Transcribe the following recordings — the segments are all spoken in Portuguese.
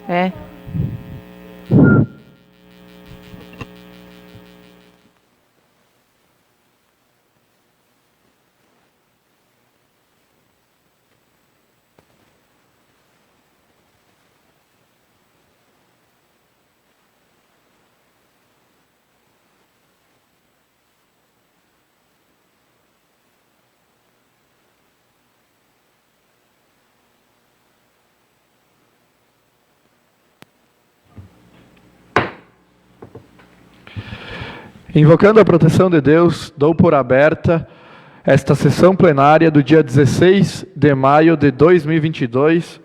É. Invocando a proteção de Deus, dou por aberta esta sessão plenária do dia 16 de maio de 2022.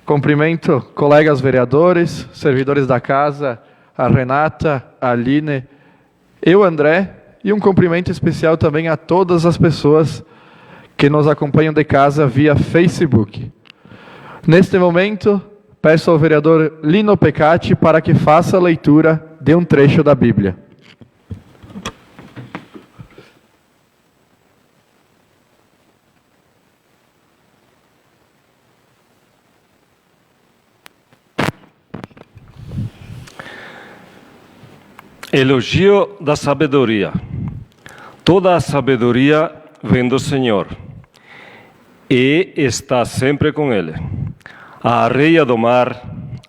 Cumprimento colegas vereadores, servidores da casa, a Renata, a Aline e o André, e um cumprimento especial também a todas as pessoas que nos acompanham de casa via Facebook. Neste momento, peço ao vereador Lino Pecati para que faça a leitura de um trecho da Bíblia. Elogio da sabedoria. Toda a sabedoria vem do Senhor e está sempre com Ele. A areia do mar,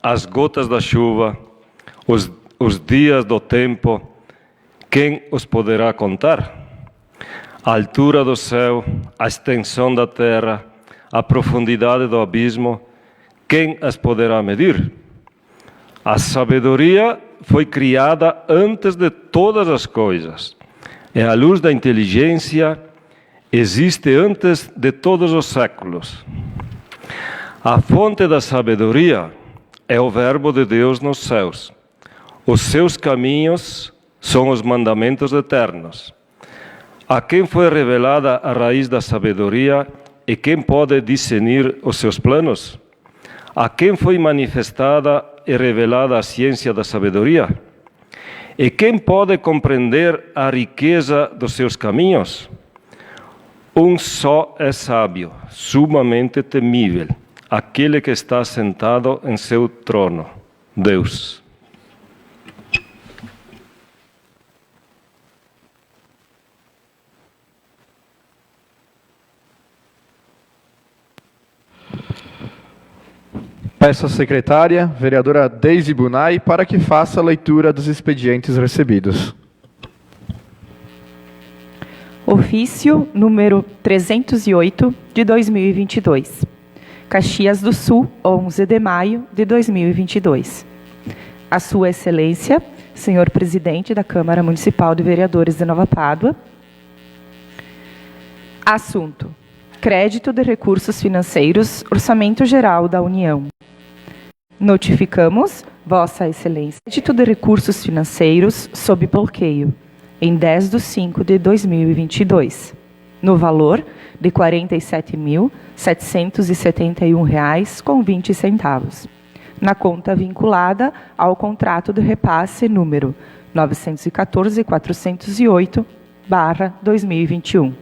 as gotas da chuva, os dias do tempo, quem os poderá contar? A altura do céu, a extensão da terra, a profundidade do abismo, quem as poderá medir? A sabedoria foi criada antes de todas as coisas. E a luz da inteligência existe antes de todos os séculos. A fonte da sabedoria é o verbo de Deus nos céus. Os seus caminhos são os mandamentos eternos. A quem foi revelada a raiz da sabedoria e quem pode discernir os seus planos? A quem foi manifestada e revelada a ciência da sabedoria? E quem pode compreender a riqueza dos seus caminhos? Um só é sábio, sumamente temível, aquele que está sentado em seu trono, Deus. Peço à secretária, vereadora Deise Bunay, para que faça a leitura dos expedientes recebidos. Ofício número 308 de 2022. Caxias do Sul, 11 de maio de 2022. A Sua Excelência, senhor presidente da Câmara Municipal de Vereadores de Nova Pádua. Assunto: crédito de recursos financeiros, Orçamento Geral da União. Notificamos, Vossa Excelência, crédito de recursos financeiros sob bloqueio, em 10/5/2022, no valor de R$ 47.771,20, na conta vinculada ao contrato de repasse número 914.408/2021.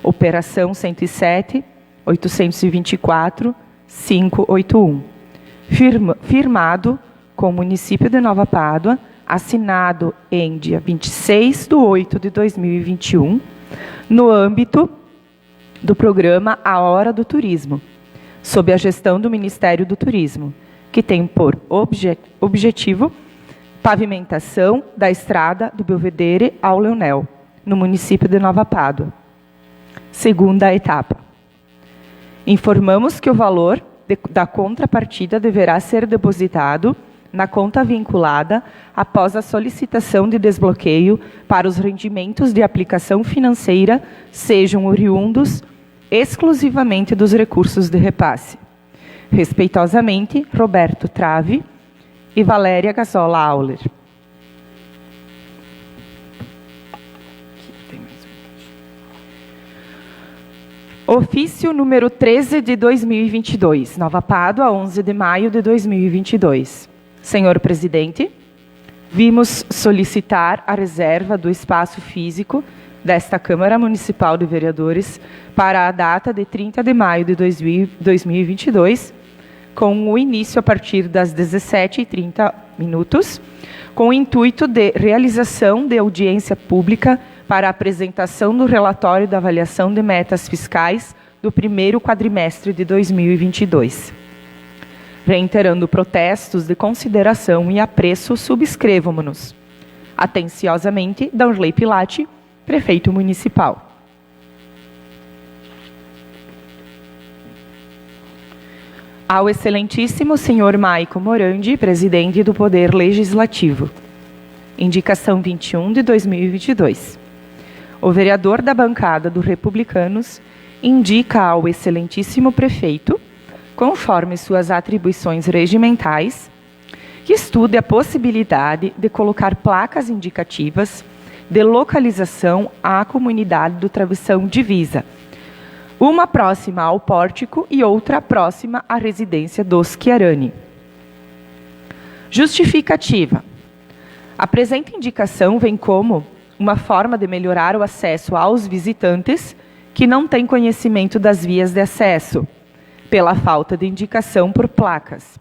Operação 107.824.581. Firmado com o município de Nova Pádua, assinado em dia 26/8/2021, no âmbito do programa A Hora do Turismo, sob a gestão do Ministério do Turismo, que tem por objetivo pavimentação da estrada do Belvedere ao Leonel, no município de Nova Pádua. Segunda etapa. Informamos que o valor da contrapartida deverá ser depositado na conta vinculada após a solicitação de desbloqueio para os rendimentos de aplicação financeira sejam oriundos exclusivamente dos recursos de repasse. Respeitosamente, Roberto Trave e Valéria Gazola Auler. Ofício número 13 de 2022, Nova Pádua, 11 de maio de 2022. Senhor presidente, vimos solicitar a reserva do espaço físico desta Câmara Municipal de Vereadores para a data de 30 de maio de 2022, com o início a partir das 17h30, com o intuito de realização de audiência pública para a apresentação do relatório da avaliação de metas fiscais do primeiro quadrimestre de 2022. Reiterando protestos de consideração e apreço, subscrevam-nos. Atenciosamente, Danley Pilati, Prefeito Municipal. Ao excelentíssimo senhor Maico Morandi, Presidente do Poder Legislativo. Indicação 21 de 2022. O vereador da bancada do Republicanos indica ao excelentíssimo prefeito, conforme suas atribuições regimentais, que estude a possibilidade de colocar placas indicativas de localização à comunidade do Travessão Divisa, uma próxima ao pórtico e outra próxima à residência dos Chiarani. Justificativa. A presente indicação vem como uma forma de melhorar o acesso aos visitantes que não têm conhecimento das vias de acesso, pela falta de indicação por placas.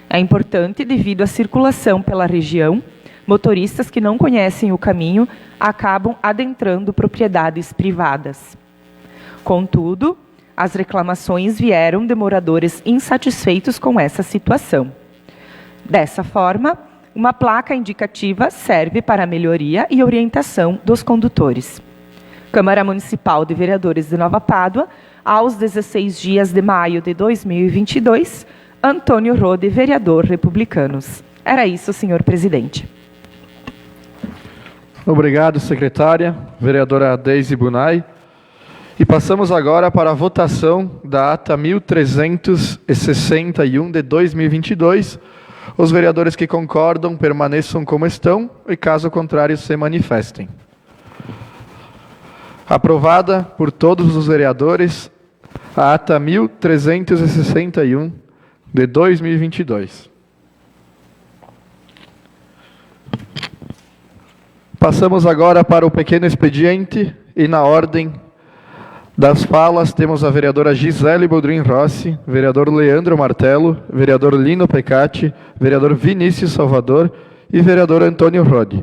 É importante devido à circulação pela região, motoristas que não conhecem o caminho acabam adentrando propriedades privadas. Contudo, as reclamações vieram de moradores insatisfeitos com essa situação. Dessa forma, uma placa indicativa serve para a melhoria e orientação dos condutores. Câmara Municipal de Vereadores de Nova Pádua, aos 16 dias de maio de 2022, Antônio Rode, vereador Republicanos. Era isso, senhor presidente. Obrigado, secretária, vereadora Deise Bunay. E passamos agora para a votação da ata 1361 de 2022. Os vereadores que concordam permaneçam como estão e, caso contrário, se manifestem. Aprovada por todos os vereadores a ata 1361 de 2022. Passamos agora para o pequeno expediente e, na ordem das falas, temos a vereadora Gisele Boldrin Rossi, vereador Leandro Martelo, vereador Lino Pecati, vereador Vinícius Salvador e vereador Antônio Rode.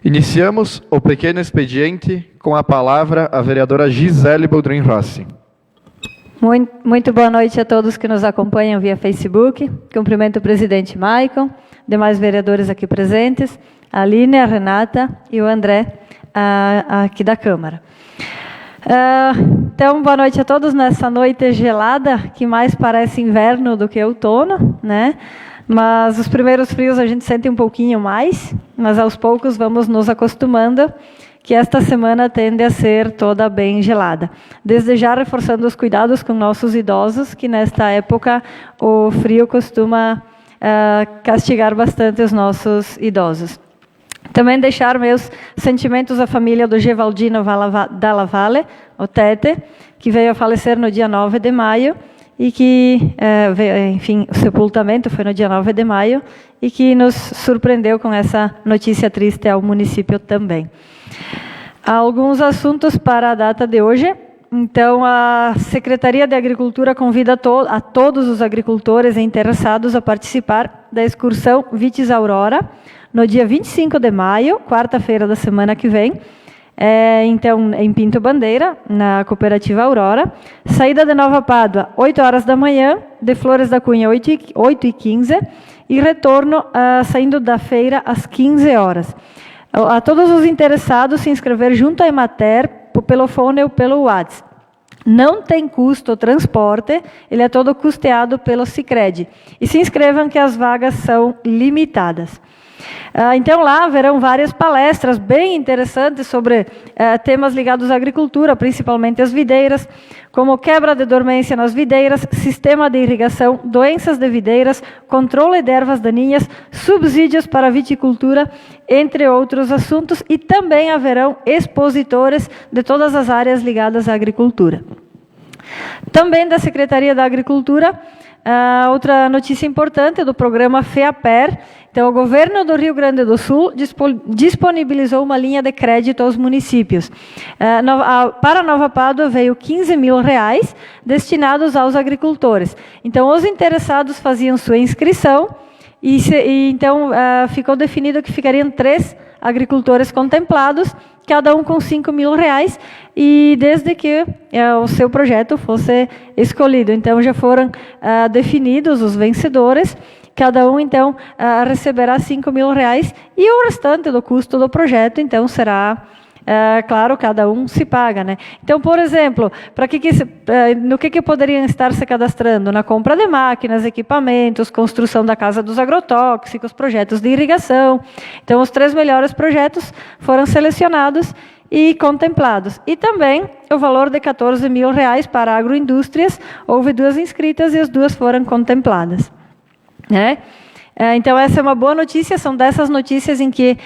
Iniciamos o pequeno expediente com a palavra a vereadora Gisele Boldrin Rossi. Muito boa noite a todos que nos acompanham via Facebook. Cumprimento o presidente Maicon, demais vereadores aqui presentes, a Aline, a Renata e o André aqui da Câmara. Então, boa noite a todos nessa noite gelada, que mais parece inverno do que outono, né? Mas os primeiros frios a gente sente um pouquinho mais, mas aos poucos vamos nos acostumando, que esta semana tende a ser toda bem gelada. Desde já reforçando os cuidados com nossos idosos, que nesta época o frio costuma castigar bastante os nossos idosos. Também deixar meus sentimentos à família do Gevaldino Dalla Valle, o Tete, que veio a falecer no dia 9 de maio, e que, enfim, o sepultamento foi no dia 9 de maio, e que nos surpreendeu com essa notícia triste ao município também. Há alguns assuntos para a data de hoje. Então, a Secretaria de Agricultura convida a todos os agricultores e interessados a participar da excursão Vitis Aurora, no dia 25 de maio, quarta-feira da semana que vem, então, em Pinto Bandeira, na Cooperativa Aurora. Saída de Nova Pádua, 8 horas da manhã, de Flores da Cunha, 8h15, e retorno saindo da feira às 15 horas. A todos os interessados se inscrever junto à Emater, pelo fone ou pelo WhatsApp. Não tem custo o transporte, ele é todo custeado pelo Sicredi. E se inscrevam que as vagas são limitadas. Então, lá haverão várias palestras bem interessantes sobre temas ligados à agricultura, principalmente as videiras, como quebra de dormência nas videiras, sistema de irrigação, doenças de videiras, controle de ervas daninhas, subsídios para a viticultura, entre outros assuntos, e também haverão expositores de todas as áreas ligadas à agricultura. Também da Secretaria da Agricultura, outra notícia importante do programa FEAPER. Então, o governo do Rio Grande do Sul disponibilizou uma linha de crédito aos municípios. Para Nova Pádua veio R$15 mil destinados aos agricultores. Então, os interessados faziam sua inscrição e então ficou definido que ficariam 3 agricultores contemplados, cada um com R$5 mil, e desde que o seu projeto fosse escolhido. Então, já foram definidos os vencedores, cada um, então, receberá R$5 mil, e o restante do custo do projeto, então, será, claro, cada um se paga, né? Então, por exemplo, no que poderiam estar se cadastrando? Na compra de máquinas, equipamentos, construção da casa dos agrotóxicos, projetos de irrigação. Então, os 3 melhores projetos foram selecionados e contemplados. E também o valor de R$14 mil para agroindústrias. Houve 2 inscritas e as 2 foram contempladas, né? Então, essa é uma boa notícia, são dessas notícias em que,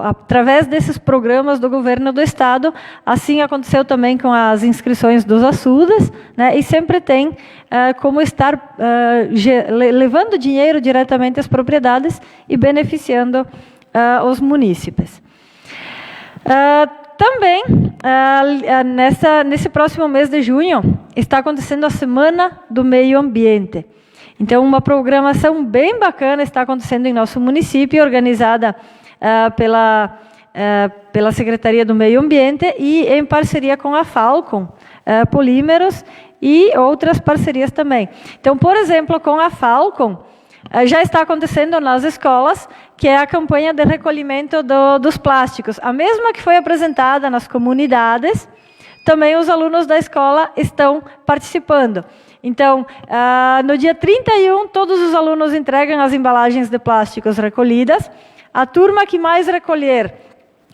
através desses programas do governo do Estado, assim aconteceu também com as inscrições dos açudes, né, e sempre tem como estar levando dinheiro diretamente às propriedades e beneficiando os munícipes. Também, nesse próximo mês de junho, está acontecendo a Semana do Meio Ambiente. Então, uma programação bem bacana está acontecendo em nosso município, organizada pela Secretaria do Meio Ambiente e em parceria com a Falcon Polímeros e outras parcerias também. Então, por exemplo, com a Falcon, já está acontecendo nas escolas, que é a campanha de recolhimento dos plásticos. A mesma que foi apresentada nas comunidades, também os alunos da escola estão participando. Então, no dia 31, todos os alunos entregam as embalagens de plásticos recolhidas. A turma que mais recolher,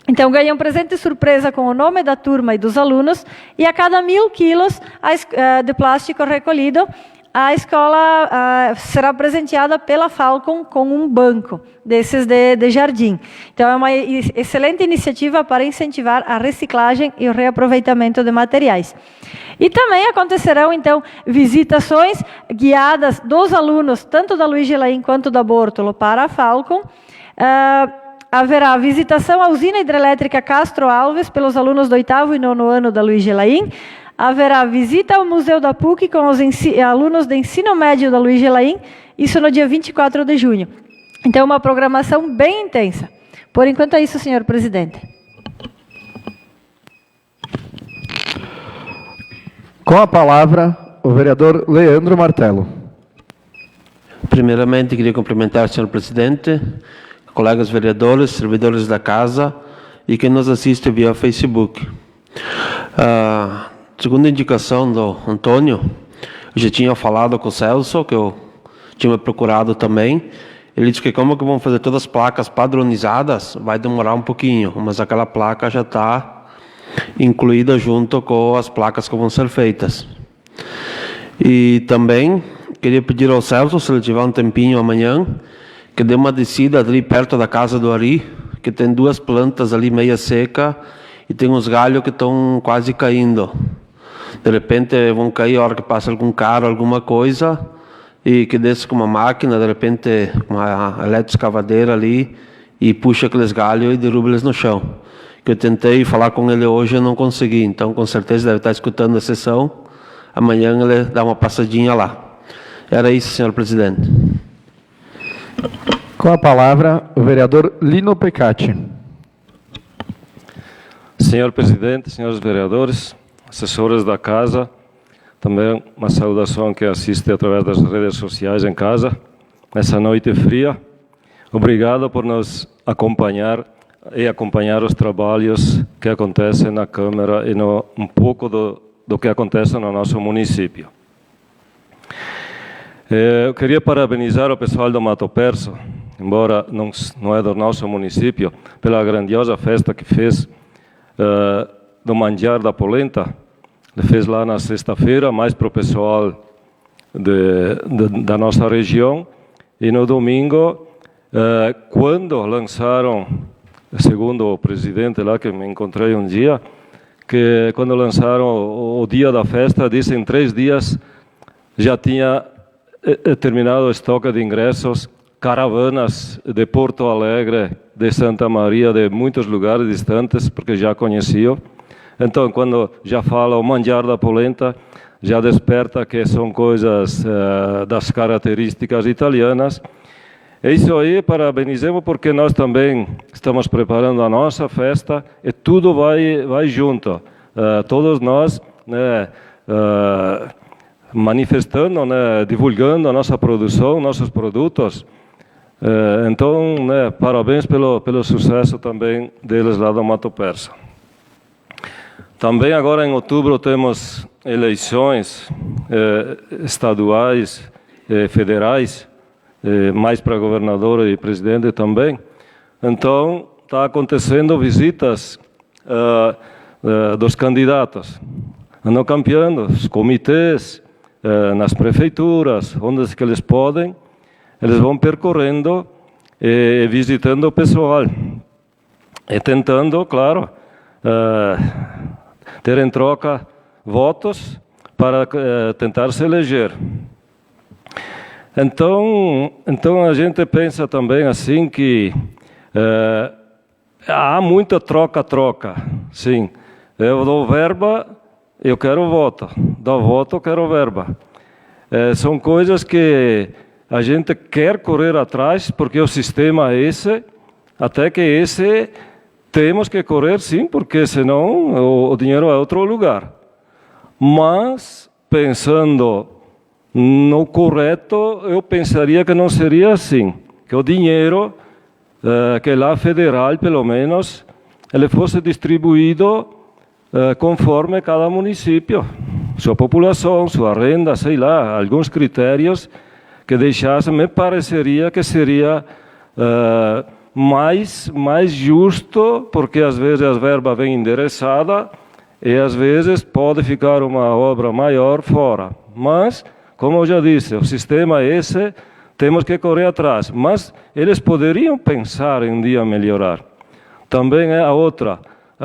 então, ganha um presente surpresa com o nome da turma e dos alunos. E a cada 1.000 quilos de plástico recolhido, a escola será presenteada pela Falcon com um banco desses de jardim. Então, é uma excelente iniciativa para incentivar a reciclagem e o reaproveitamento de materiais. E também acontecerão, então, visitações guiadas dos alunos, tanto da Luiz Gelaim quanto da Bortolo, para a Falcon. Haverá visitação à usina hidrelétrica Castro Alves pelos alunos do 8º e 9º ano da Luiz Gelaim. Haverá visita ao Museu da PUC com os alunos do ensino médio da Luiz Gelaim, isso no dia 24 de junho. Então, uma programação bem intensa. Por enquanto é isso, senhor presidente. Com a palavra, o vereador Leandro Martelo. Primeiramente, queria cumprimentar o senhor presidente, colegas vereadores, servidores da casa e quem nos assiste via Facebook. Segundo a indicação do Antônio, eu já tinha falado com o Celso, que eu tinha procurado também. Ele disse que como que vão fazer todas as placas padronizadas, vai demorar um pouquinho, mas aquela placa já está incluída junto com as placas que vão ser feitas. E também queria pedir ao Celso, se ele tiver um tempinho amanhã, que dê uma descida ali perto da casa do Ari, que tem 2 plantas ali meia seca e tem uns galhos que estão quase caindo. De repente vão cair a hora que passa algum carro, alguma coisa, e que desce com uma máquina, de repente uma eletroescavadeira ali, e puxa aqueles galhos e derruba eles no chão. Que eu tentei falar com ele hoje e não consegui, então com certeza deve estar escutando a sessão. Amanhã ele dá uma passadinha lá. Era isso, senhor presidente. Com a palavra, o vereador Lino Pecati. Senhor presidente, senhores vereadores, assessores da casa, também uma saudação que assiste através das redes sociais em casa, nessa noite fria. Obrigado por nos acompanhar e acompanhar os trabalhos que acontecem na Câmara e um pouco do que acontece no nosso município. Eu queria parabenizar o pessoal do Mato Perso, embora não é do nosso município, pela grandiosa festa que fez do manjar da polenta. Ele fez lá na sexta-feira, mais para o pessoal da nossa região. E no domingo, quando lançaram, segundo o presidente lá que me encontrei um dia, que quando lançaram o dia da festa, disse em 3 dias já tinha terminado o estoque de ingressos, caravanas de Porto Alegre, de Santa Maria, de muitos lugares distantes, porque já conheciam. Então, quando já fala o manjar da polenta, já desperta que são coisas das características italianas. É isso aí, parabenizemos, porque nós também estamos preparando a nossa festa e tudo vai junto. Todos nós, né, manifestando, né, divulgando a nossa produção, nossos produtos. Então, né, parabéns pelo sucesso também deles lá do Mato Persa. Também agora em outubro temos eleições estaduais, federais, mais para governador e presidente também. Então, está acontecendo visitas dos candidatos. Andam campeando os comitês, nas prefeituras, onde que eles podem, eles vão percorrendo e visitando o pessoal. E tentando, claro, ter em troca votos para tentar se eleger. Então a gente pensa também assim que há muita troca-troca, sim. Eu dou verba, eu quero voto. Dou voto, eu quero verba. São coisas que a gente quer correr atrás, porque o sistema é esse, até que esse temos que correr sim, porque senão o dinheiro é outro lugar. Mas, pensando no correto, eu pensaria que não seria assim, que o dinheiro, que lá federal, pelo menos, ele fosse distribuído conforme cada município, sua população, sua renda, sei lá, alguns critérios que deixassem, me pareceria que seria mais justo, porque às vezes as verbas vêm endereçadas e às vezes pode ficar uma obra maior fora. Mas, como eu já disse, o sistema é esse, temos que correr atrás. Mas eles poderiam pensar em um dia melhorar. Também é a outra,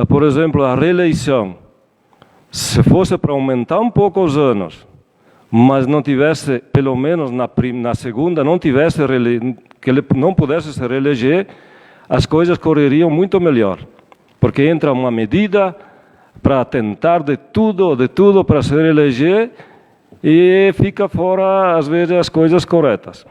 por exemplo, a reeleição. Se fosse para aumentar um pouco os anos, mas não tivesse, pelo menos na segunda, não tivesse que ele não pudesse se reeleger, as coisas correriam muito melhor. Porque entra uma medida para tentar de tudo para se reeleger e fica fora, às vezes, as coisas corretas.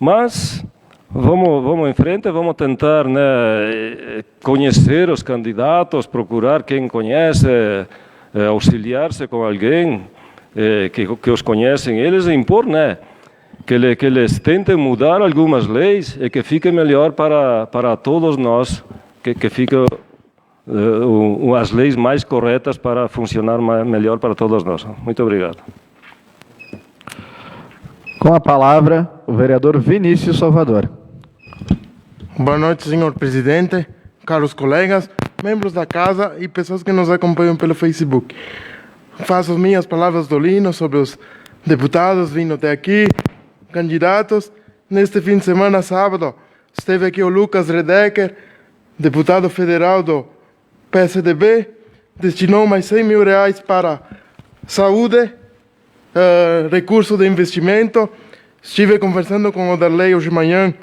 Mas vamos em frente, vamos tentar, né, conhecer os candidatos, procurar quem conhece, auxiliar-se com alguém que os conhecem eles, e impor, né, que eles tentem mudar algumas leis e que fique melhor para todos nós, que fiquem as leis mais corretas para funcionar melhor para todos nós. Muito obrigado. Com a palavra, o vereador Vinícius Salvador. Boa noite, senhor presidente, caros colegas, membros da casa e pessoas que nos acompanham pelo Facebook. Faço minhas palavras do Lino sobre os deputados vindo até aqui, candidatos. Neste fim de semana, sábado, esteve aqui o Lucas Redecker, deputado federal do PSDB, destinou mais 100 mil reais para saúde, recurso de investimento. Estive conversando com o Darley hoje de manhã,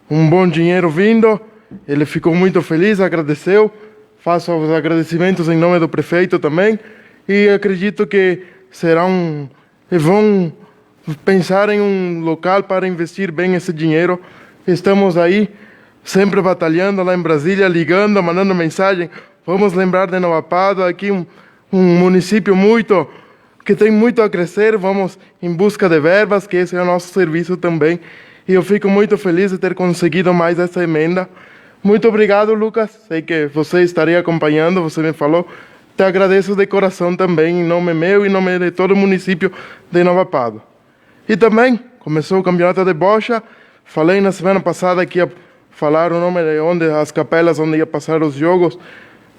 um bom dinheiro vindo, ele ficou muito feliz, agradeceu, faço os agradecimentos em nome do prefeito também, e acredito que vão pensar em um local para investir bem esse dinheiro. Estamos aí, sempre batalhando lá em Brasília, ligando, mandando mensagem, vamos lembrar de Nova Pádua, aqui um município que tem muito a crescer, vamos em busca de verbas, que esse é o nosso serviço também. E eu fico muito feliz de ter conseguido mais essa emenda. Muito obrigado, Lucas. Sei que você estaria acompanhando, você me falou. Te agradeço de coração também, em nome meu e em nome de todo o município de Nova Pádua. E também começou o campeonato de bocha. Falei na semana passada que ia falar o nome de as capelas onde ia passar os jogos.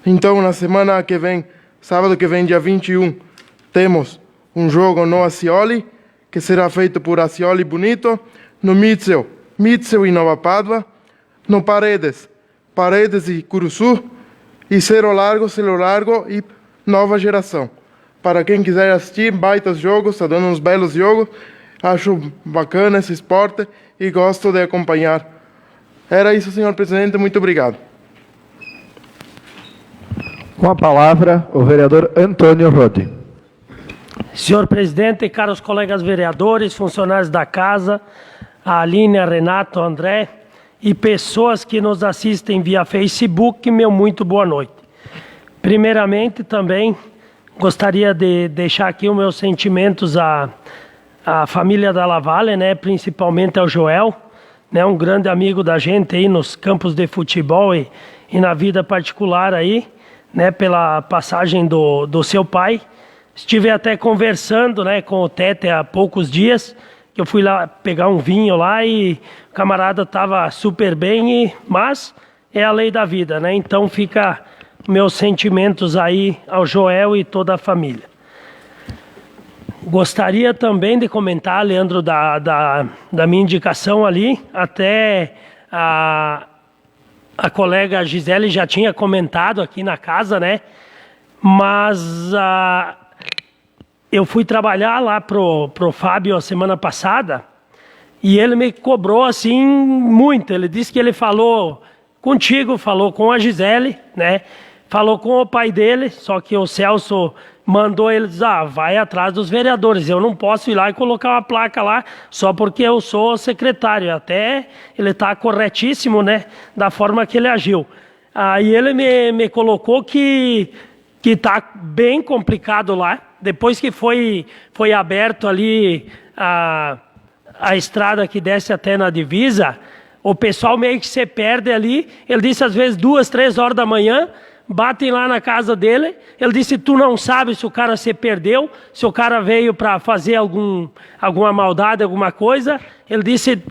Então, na semana que vem, sábado que vem, dia 21, temos um jogo no Acioli, que será feito por Acioli Bonito, no Mitzel e Nova Pádua, no Paredes e Curuçu, e Cerro Largo e Nova Geração. Para quem quiser assistir, baitas jogos, está dando uns belos jogos, Acho bacana esse esporte e gosto de acompanhar. Era isso, senhor presidente. Muito obrigado. Com a palavra, o vereador Antônio Rodi. Senhor presidente, caros colegas vereadores, funcionários da casa, a Aline, a Renato, a André e pessoas que nos assistem via Facebook, meu muito boa noite. Primeiramente, também gostaria de deixar aqui os meus sentimentos à família da Lavalle, né, principalmente ao Joel, né, um grande amigo da gente aí nos campos de futebol e na vida particular aí, né, pela passagem do seu pai. Estive até conversando, né, com o Tete há poucos dias, que eu fui lá pegar um vinho lá e o camarada estava super bem, mas é a lei da vida, né? Então fica meus sentimentos aí ao Joel e toda a família. Gostaria também de comentar, Leandro, da minha indicação ali, até a colega Gisele já tinha comentado aqui na casa, né? Mas eu fui trabalhar lá pro Fábio a semana passada e ele me cobrou assim muito. Ele disse que ele falou contigo, falou com a Gisele, né? Falou com o pai dele, só que o Celso mandou ele dizer, vai atrás dos vereadores. Eu não posso ir lá e colocar uma placa lá só porque eu sou secretário. Até ele está corretíssimo, né? Da forma que ele agiu. Aí ele me colocou que está bem complicado lá. Depois que foi aberto ali a estrada que desce até na divisa, o pessoal meio que se perde ali. Ele disse às vezes 2, 3 horas da manhã, batem lá na casa dele. Ele disse, tu não sabe se o cara se perdeu, se o cara veio para fazer alguma maldade, alguma coisa. Ele disse,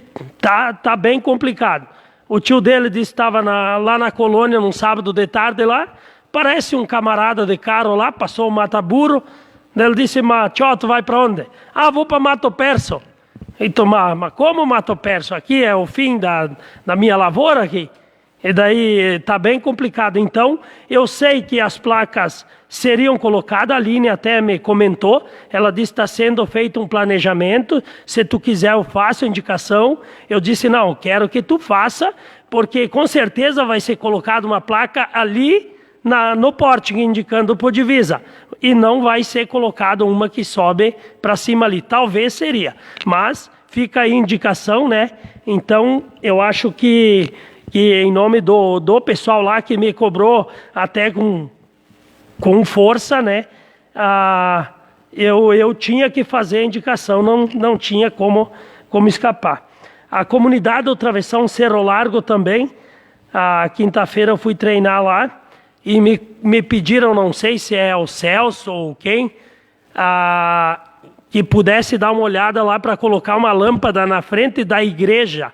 tá bem complicado. O tio dele disse que estava lá na colônia num sábado de tarde lá. Parece um camarada de carro lá, passou o mata-burro. Ele disse, mas tio, tu vai para onde? Vou para Mato Perso. Então, mas como Mato Perso? Aqui é o fim da minha lavoura aqui. E daí está bem complicado. Então, eu sei que as placas seriam colocadas, a Aline até me comentou, ela disse que está sendo feito um planejamento, se tu quiser eu faço a indicação. Eu disse, não, quero que tu faça, porque com certeza vai ser colocada uma placa ali no pórtico, indicando por divisa. E não vai ser colocado uma que sobe para cima ali. Talvez seria, mas fica aí a indicação, né? Então, eu acho que em nome do pessoal lá que me cobrou até com força, né? Eu tinha que fazer a indicação, não tinha como escapar. A comunidade do Travessão Cerro Largo também, a quinta-feira eu fui treinar lá e me pediram, não sei se é o Celso ou quem, que pudesse dar uma olhada lá para colocar uma lâmpada na frente da igreja,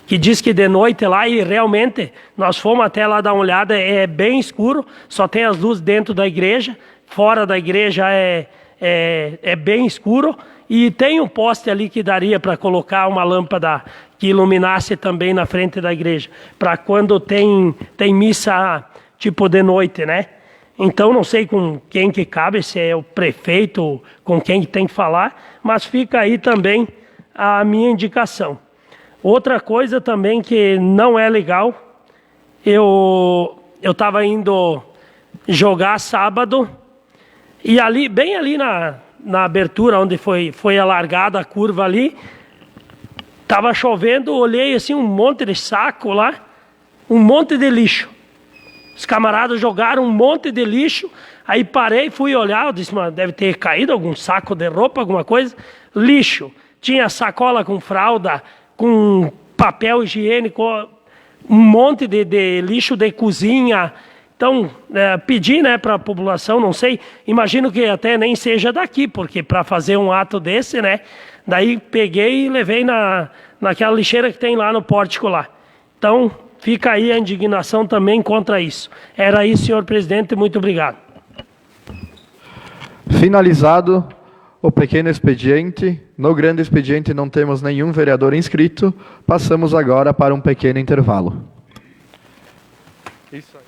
que diz que de noite lá, e realmente nós fomos até lá dar uma olhada, é bem escuro, só tem as luzes dentro da igreja, fora da igreja é bem escuro, e tem um poste ali que daria para colocar uma lâmpada que iluminasse também na frente da igreja, para quando tem missa tipo de noite, né? Então não sei com quem que cabe, se é o prefeito, com quem que tem que falar, mas fica aí também a minha indicação. Outra coisa também que não é legal, eu estava indo jogar sábado e ali, bem ali na abertura onde foi alargada a curva ali, estava chovendo, olhei assim um monte de saco lá, um monte de lixo. Os camaradas jogaram um monte de lixo, aí parei, fui olhar, eu disse, mas deve ter caído algum saco de roupa, alguma coisa. Lixo, tinha sacola com fralda, com papel higiênico, um monte de lixo de cozinha. Então, pedi, né, para a população, não sei, imagino que até nem seja daqui, porque para fazer um ato desse, né, daí peguei e levei naquela lixeira que tem lá no pórtico lá. Então, fica aí a indignação também contra isso. Era isso, senhor presidente, muito obrigado. Finalizado o pequeno expediente, no grande expediente não temos nenhum vereador inscrito, passamos agora para um pequeno intervalo. Isso aí.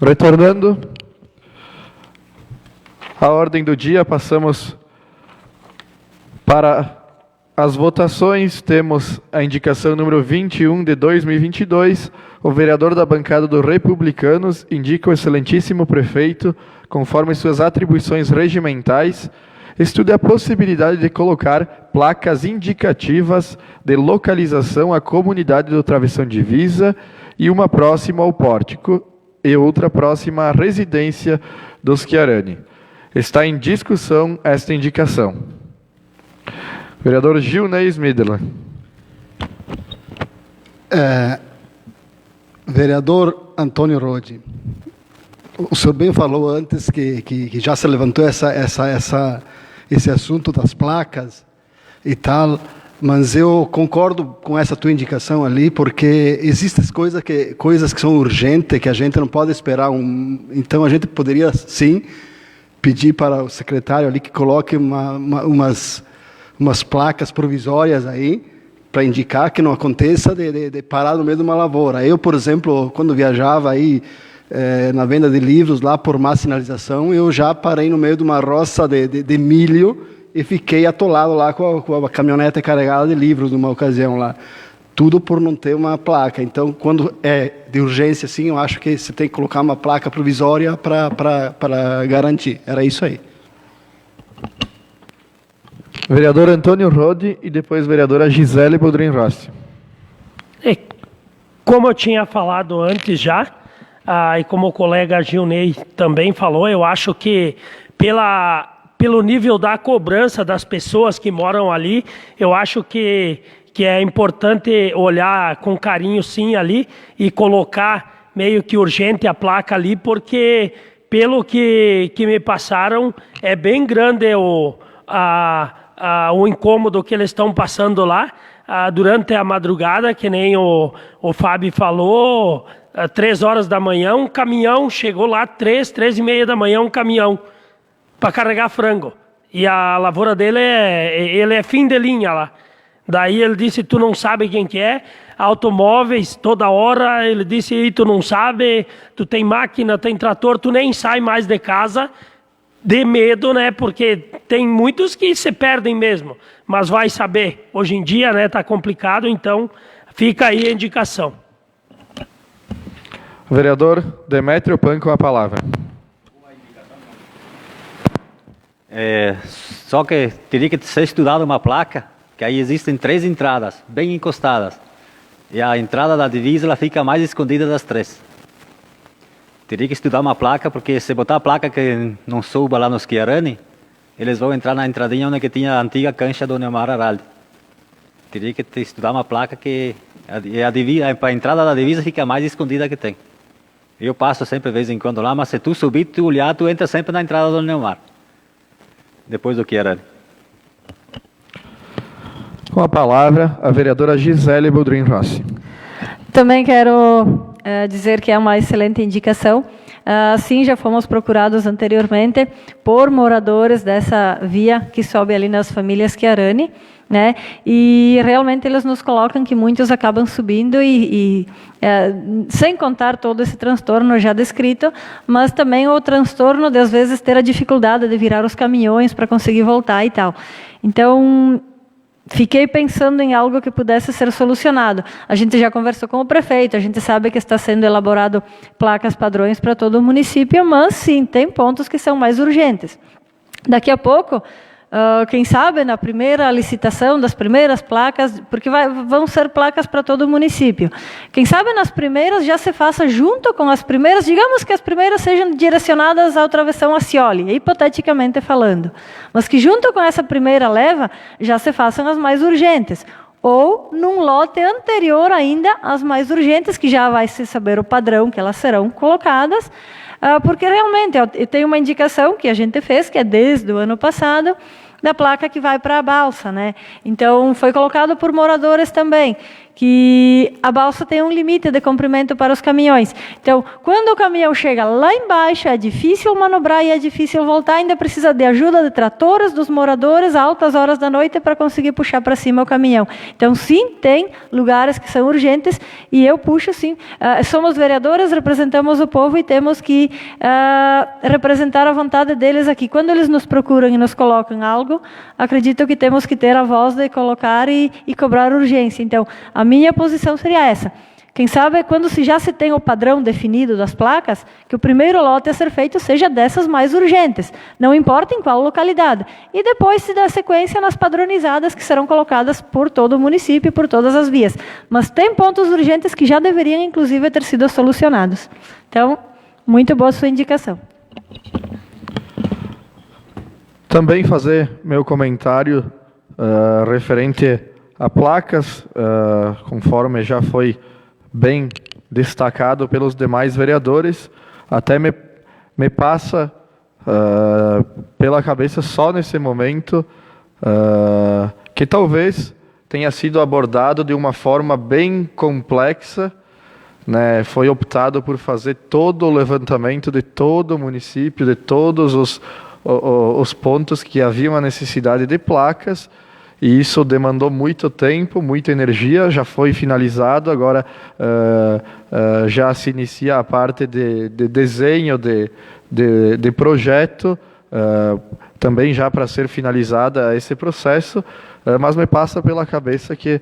Retornando à ordem do dia, passamos para as votações. Temos a indicação número 21 de 2022. O vereador da bancada dos Republicanos indica o excelentíssimo prefeito, conforme suas atribuições regimentais, estude a possibilidade de colocar placas indicativas de localização à comunidade do Travessão Divisa e uma próxima ao pórtico e outra próxima à residência dos Chiarani. Está em discussão esta indicação. Vereador Gilney Smidler. Vereador Antônio Rodi, o senhor bem falou antes que já se levantou esse assunto das placas e tal, mas eu concordo com essa tua indicação ali, porque existem coisas que são urgentes, que a gente não pode esperar. Então a gente poderia, sim, pedir para o secretário ali que coloque umas placas provisórias aí, para indicar que não aconteça de parar no meio de uma lavoura. Eu, por exemplo, quando viajava aí na venda de livros lá por má sinalização, eu já parei no meio de uma roça de milho e fiquei atolado lá com a caminhonete carregada de livros numa ocasião lá. Tudo por não ter uma placa. Então, quando é de urgência, sim, eu acho que você tem que colocar uma placa provisória para garantir. Era isso aí. Vereador Antônio Rodi e depois vereadora Gisele Boldrin Rossi. Como eu tinha falado antes já, e como o colega Gilney também falou, eu acho que pelo nível da cobrança das pessoas que moram ali, eu acho que é importante olhar com carinho sim ali e colocar meio que urgente a placa ali, porque pelo que me passaram, é bem grande o incômodo que eles estão passando lá durante a madrugada, que nem o Fábio falou, 3 horas da manhã, um caminhão chegou lá, 3h30 da manhã, um caminhão para carregar frango. E a lavoura dele ele é fim de linha lá. Daí ele disse, tu não sabe quem que é, automóveis toda hora, ele disse, e tu não sabe, tu tem máquina, tem trator, tu nem sai mais de casa, de medo, né, porque tem muitos que se perdem mesmo, mas vai saber, hoje em dia, né, tá complicado, então fica aí a indicação. Vereador Demétrio Pan com a palavra. Só que teria que ser estudada uma placa, que aí existem 3 entradas, bem encostadas. E a entrada da divisa ela fica mais escondida das 3. Teria que estudar uma placa, porque se botar a placa que não suba lá nos Chiarani, eles vão entrar na entradinha onde que tinha a antiga cancha do Neymar Araldi. Teria que estudar uma placa que a entrada da divisa fica mais escondida que tem. Eu passo sempre de vez em quando lá, mas se tu subir, tu olhar, tu entra sempre na entrada do Neymar. Depois do Chiarani. Com a palavra, a vereadora Gisele Boldrin Rossi. Também quero dizer que é uma excelente indicação. Sim, já fomos procurados anteriormente por moradores dessa via que sobe ali nas famílias Chiarani, né? E realmente eles nos colocam que muitos acabam subindo sem contar todo esse transtorno já descrito, mas também o transtorno de às vezes ter a dificuldade de virar os caminhões para conseguir voltar e tal. Então, fiquei pensando em algo que pudesse ser solucionado. A gente já conversou com o prefeito, a gente sabe que está sendo elaborado placas padrões para todo o município, mas sim, tem pontos que são mais urgentes. Daqui a pouco, quem sabe na primeira licitação das primeiras placas, porque vão ser placas para todo o município. Quem sabe nas primeiras já se faça junto com as primeiras, digamos que as primeiras sejam direcionadas ao travessão Ascioli, hipoteticamente falando, mas que junto com essa primeira leva já se façam as mais urgentes, ou num lote anterior ainda às mais urgentes, que já vai se saber o padrão que elas serão colocadas, porque realmente eu tenho uma indicação que a gente fez, que é desde o ano passado, da placa que vai para a balsa, né? Então, foi colocado por moradores também, que a balsa tem um limite de comprimento para os caminhões. Então, quando o caminhão chega lá embaixo, é difícil manobrar e é difícil voltar, ainda precisa de ajuda de tratores, dos moradores, a altas horas da noite, para conseguir puxar para cima o caminhão. Então, sim, tem lugares que são urgentes, e eu puxo, sim. Somos vereadores, representamos o povo e temos que representar a vontade deles aqui. Quando eles nos procuram e nos colocam algo, acredito que temos que ter a voz de colocar e cobrar urgência. Então, a minha posição seria essa. Quem sabe, quando já se tem o padrão definido das placas, que o primeiro lote a ser feito seja dessas mais urgentes, não importa em qual localidade. E depois se dá sequência nas padronizadas, que serão colocadas por todo o município, por todas as vias. Mas tem pontos urgentes que já deveriam, inclusive, ter sido solucionados. Então, muito boa sua indicação. Também fazer meu comentário referente a placas, conforme já foi bem destacado pelos demais vereadores, até me passa pela cabeça só nesse momento que talvez tenha sido abordado de uma forma bem complexa, né? Foi optado por fazer todo o levantamento de todo o município, de todos os pontos que havia uma necessidade de placas, e isso demandou muito tempo, muita energia. Já foi finalizado, agora já se inicia a parte de desenho de projeto, também já para ser finalizada esse processo, mas me passa pela cabeça que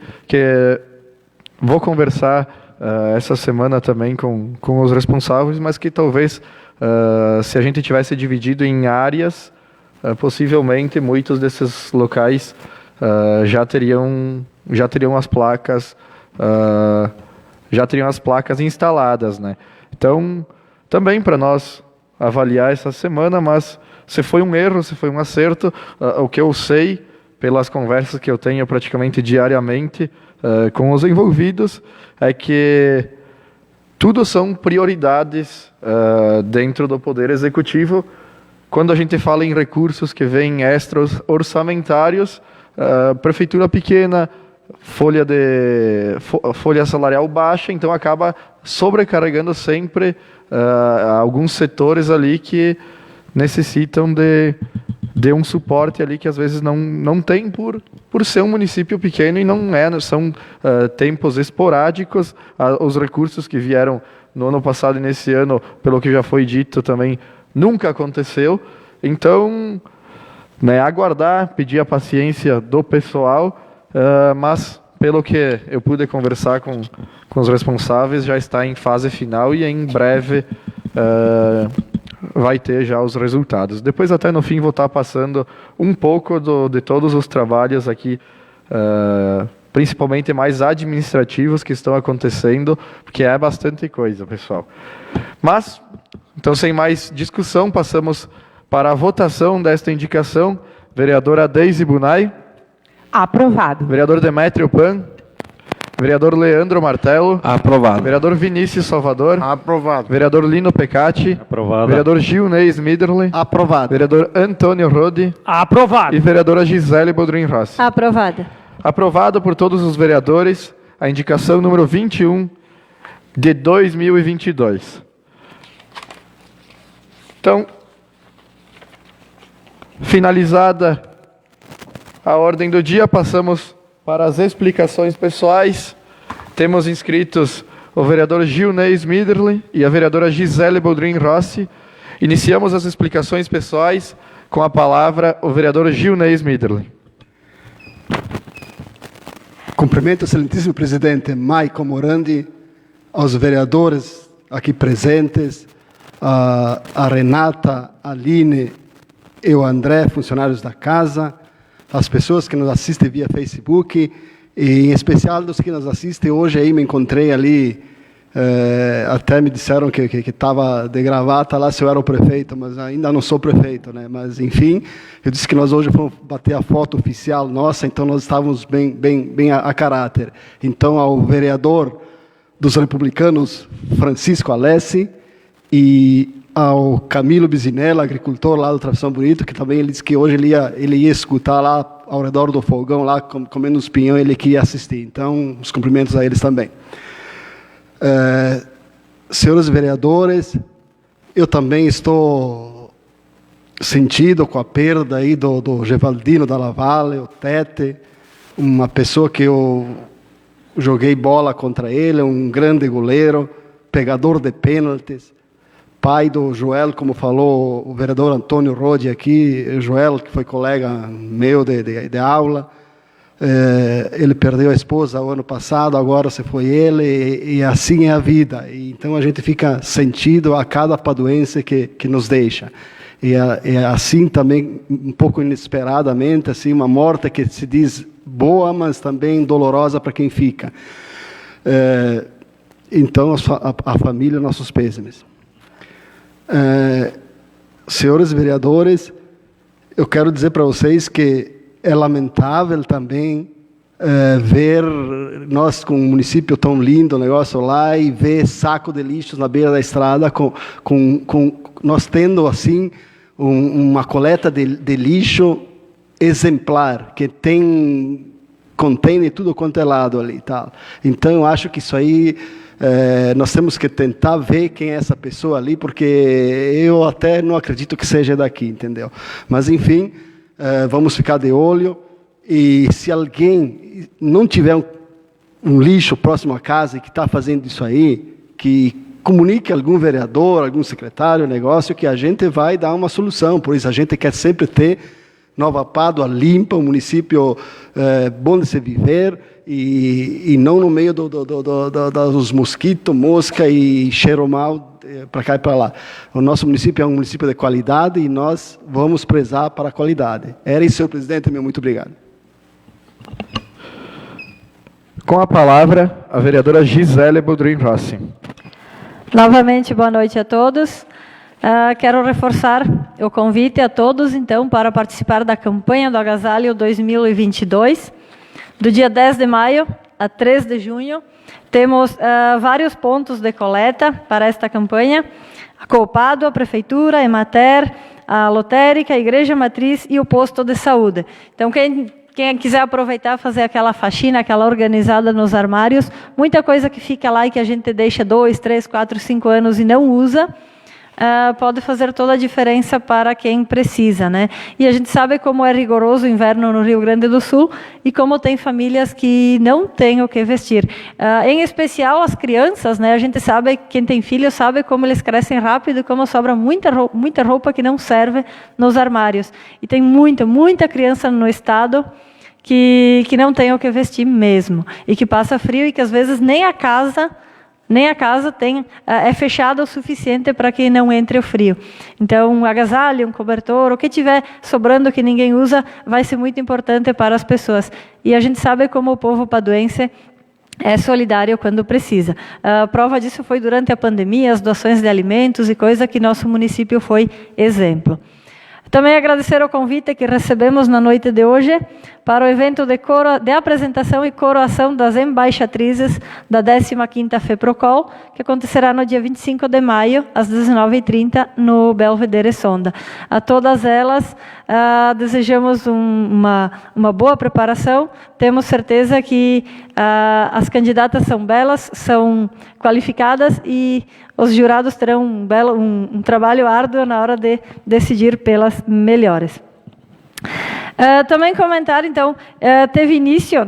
vou conversar essa semana também com os responsáveis, mas que talvez, se a gente tivesse dividido em áreas, possivelmente muitos desses locais já teriam as placas instaladas, né? Então, também para nós avaliar essa semana, mas se foi um erro, se foi um acerto, o que eu sei pelas conversas que eu tenho praticamente diariamente com os envolvidos é que tudo são prioridades dentro do Poder Executivo. Quando a gente fala em recursos que vêm extras orçamentários, prefeitura pequena, folha salarial baixa, então acaba sobrecarregando sempre alguns setores ali que necessitam de um suporte ali que às vezes não tem por ser um município pequeno, e são tempos esporádicos. Os recursos que vieram no ano passado e nesse ano, pelo que já foi dito também, nunca aconteceu. Então, né, aguardar, pedir a paciência do pessoal, mas pelo que eu pude conversar com os responsáveis, já está em fase final e em breve vai ter já os resultados. Depois, até no fim, vou estar passando um pouco de todos os trabalhos aqui, principalmente mais administrativos, que estão acontecendo, porque é bastante coisa, pessoal. Mas, então, sem mais discussão, passamos para a votação desta indicação. Vereadora Deise Bunay. Aprovado. Vereador Demétrio Pan. Vereador Leandro Martelo. Aprovado. Vereador Vinícius Salvador. Aprovado. Vereador Lino Pecati. Aprovado. Vereador Gilney Smidderly. Aprovado. Vereador Antônio Rodi. Aprovado. E vereadora Gisele Bodrin Rossi. Aprovada. Aprovado por todos os vereadores a indicação número 21 de 2022. Então, finalizada a ordem do dia, passamos para as explicações pessoais. Temos inscritos o vereador Gilney Smidderly e a vereadora Gisele Bodrin Rossi. Iniciamos as explicações pessoais com a palavra o vereador Gilney Smidderly. Cumprimento o excelentíssimo presidente Maicon Morandi, aos vereadores aqui presentes, a Renata, a Aline e o André, funcionários da casa, as pessoas que nos assistem via Facebook, e em especial dos que nos assistem hoje. Aí me encontrei ali, até me disseram que estava de gravata lá se eu era o prefeito, mas ainda não sou prefeito, né? Mas enfim, eu disse que nós hoje fomos bater a foto oficial nossa, então nós estávamos bem a caráter. Então, ao vereador dos republicanos Francisco Alessi e ao Camilo Bisinella, agricultor lá do Travessão Bonito, que também ele disse que hoje ele ia escutar lá ao redor do fogão, lá comendo os pinhão, ele que ia assistir. Então, os cumprimentos a eles também. Senhores vereadores, eu também estou sentido com a perda aí do Gevaldino da Lavalle, o Tete, uma pessoa que eu joguei bola contra ele, um grande goleiro, pegador de pênaltis, pai do Joel, como falou o vereador Antônio Rodi aqui, Joel, que foi colega meu de aula, ele perdeu a esposa o ano passado, agora se foi ele, e assim é a vida. E então a gente fica sentido a cada paduense que nos deixa. E assim também, um pouco inesperadamente, assim, uma morte que se diz boa, mas também dolorosa para quem fica. Então, a família, nossos pêsames. Senhores vereadores, eu quero dizer para vocês que é lamentável também ver nós com um município tão lindo, o negócio lá, e ver saco de lixos na beira da estrada, nós tendo assim uma coleta de lixo exemplar, que contém de tudo quanto é lado ali, tal. Então eu acho que isso aí nós temos que tentar ver quem é essa pessoa ali, porque eu até não acredito que seja daqui, entendeu? Mas enfim, vamos ficar de olho, e se alguém não tiver um lixo próximo à casa e que está fazendo isso aí, que comunique algum vereador, algum secretário, negócio, que a gente vai dar uma solução. Por isso a gente quer sempre ter Nova Pádua limpa, um município bom de se viver, e não no meio dos mosquitos, mosca e cheiro mal para cá e para lá. O nosso município é um município de qualidade e nós vamos prezar para a qualidade. Era isso, senhor presidente, muito obrigado. Com a palavra, a vereadora Gisele Boldrin Rossi. Novamente, boa noite a todos. Quero reforçar o convite a todos, então, para participar da campanha do Agasalho 2022. Do dia 10 de maio a 3 de junho, temos vários pontos de coleta para esta campanha. A Coopado, a Prefeitura, a Emater, a Lotérica, a Igreja Matriz e o Posto de Saúde. Então, quem quiser aproveitar, fazer aquela faxina, aquela organizada nos armários, muita coisa que fica lá e que a gente deixa 2, 3, 4, 5 anos e não usa, pode fazer toda a diferença para quem precisa, né? E a gente sabe como é rigoroso o inverno no Rio Grande do Sul e como tem famílias que não têm o que vestir. Em especial as crianças, né? A gente sabe, quem tem filhos sabe como eles crescem rápido e como sobra muita roupa que não serve nos armários. E tem muita criança no estado que não tem o que vestir mesmo, e que passa frio e que às vezes nem a casa é fechada o suficiente para que não entre o frio. Então, um agasalho, um cobertor, o que tiver sobrando que ninguém usa, vai ser muito importante para as pessoas. E a gente sabe como o povo paduense é solidário quando precisa. A prova disso foi durante a pandemia, as doações de alimentos e coisa que nosso município foi exemplo. Também agradecer o convite que recebemos na noite de hoje para o evento de apresentação e coroação das embaixatrizes da 15ª FEPROCOL, que acontecerá no dia 25 de maio, às 19h30, no Belvedere Sonda. A todas elas, desejamos uma boa preparação. Temos certeza que as candidatas são belas, são qualificadas e os jurados terão um trabalho árduo na hora de decidir pelas melhores. Também comentar, então, teve início,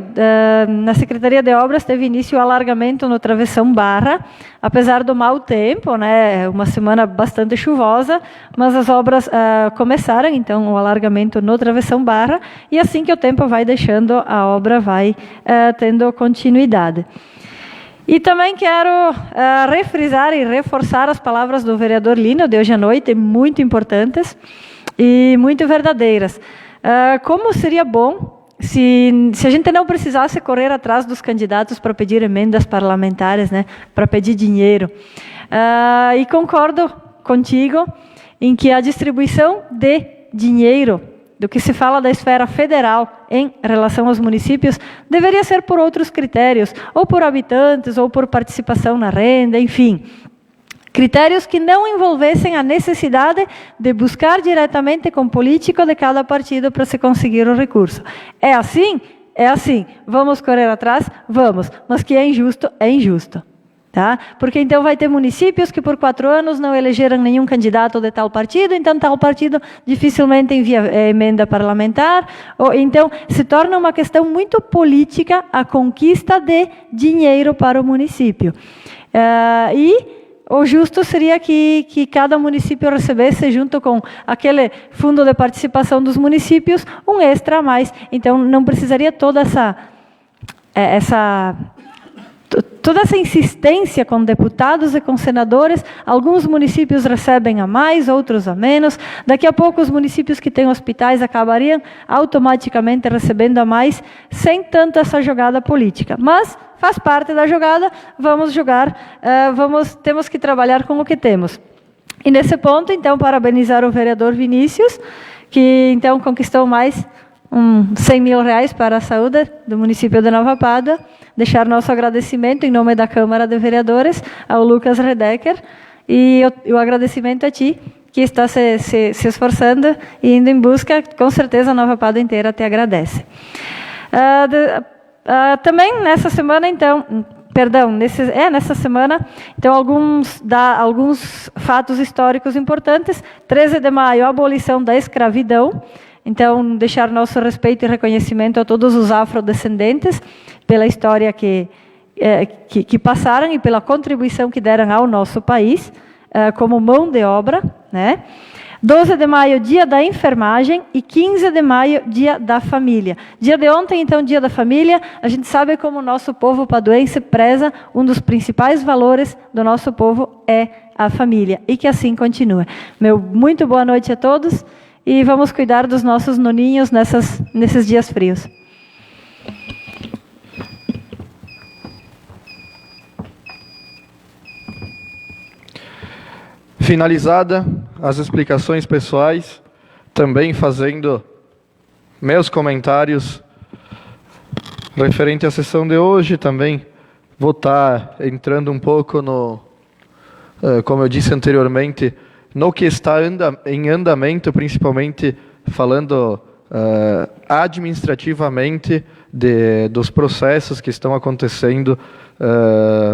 na Secretaria de Obras, teve início o alargamento no Travessão Barra, apesar do mau tempo, né, uma semana bastante chuvosa, mas as obras começaram, então, o alargamento no Travessão Barra, e assim que o tempo vai deixando, a obra vai tendo continuidade. E também quero refrisar e reforçar as palavras do vereador Lino de hoje à noite, muito importantes e muito verdadeiras. Como seria bom se a gente não precisasse correr atrás dos candidatos para pedir emendas parlamentares, né, para pedir dinheiro. E concordo contigo em que a distribuição de dinheiro, do que se fala da esfera federal em relação aos municípios, deveria ser por outros critérios, ou por habitantes, ou por participação na renda, enfim. Critérios que não envolvessem a necessidade de buscar diretamente com o político de cada partido para se conseguir o recurso. É assim? É assim. Vamos correr atrás? Vamos. Mas que é injusto, é injusto. Tá? Porque então vai ter municípios que por 4 anos não elegeram nenhum candidato de tal partido, então tal partido dificilmente envia emenda parlamentar, ou então se torna uma questão muito política a conquista de dinheiro para o município. E o justo seria que cada município recebesse, junto com aquele fundo de participação dos municípios, um extra a mais. Então não precisaria toda toda essa insistência com deputados e com senadores. Alguns municípios recebem a mais, outros a menos. Daqui a pouco os municípios que têm hospitais acabariam automaticamente recebendo a mais, sem tanto essa jogada política. Mas faz parte da jogada, vamos jogar, temos que trabalhar com o que temos. E nesse ponto, então, parabenizar o vereador Vinícius, que então conquistou mais R$100 mil para a saúde do município de Nova Pádua. Deixar nosso agradecimento em nome da Câmara de Vereadores ao Lucas Redecker e o agradecimento a ti, que está se esforçando e indo em busca. Com certeza a Nova Pádua inteira te agradece. Também nessa semana, então, nessa semana, então, alguns fatos históricos importantes. 13 de maio, a abolição da escravidão. Então, deixar nosso respeito e reconhecimento a todos os afrodescendentes pela história que passaram e pela contribuição que deram ao nosso país como mão de obra, né? 12 de maio, dia da enfermagem, e 15 de maio, dia da família. Dia de ontem, então, dia da família. A gente sabe como o nosso povo paduense preza, um dos principais valores do nosso povo é a família, e que assim continue. Muito boa noite a todos, e vamos cuidar dos nossos noninhos nesses dias frios. Finalizada as explicações pessoais, também fazendo meus comentários referente à sessão de hoje, também vou estar entrando um pouco no, como eu disse anteriormente, no que está em andamento, principalmente falando administrativamente dos processos que estão acontecendo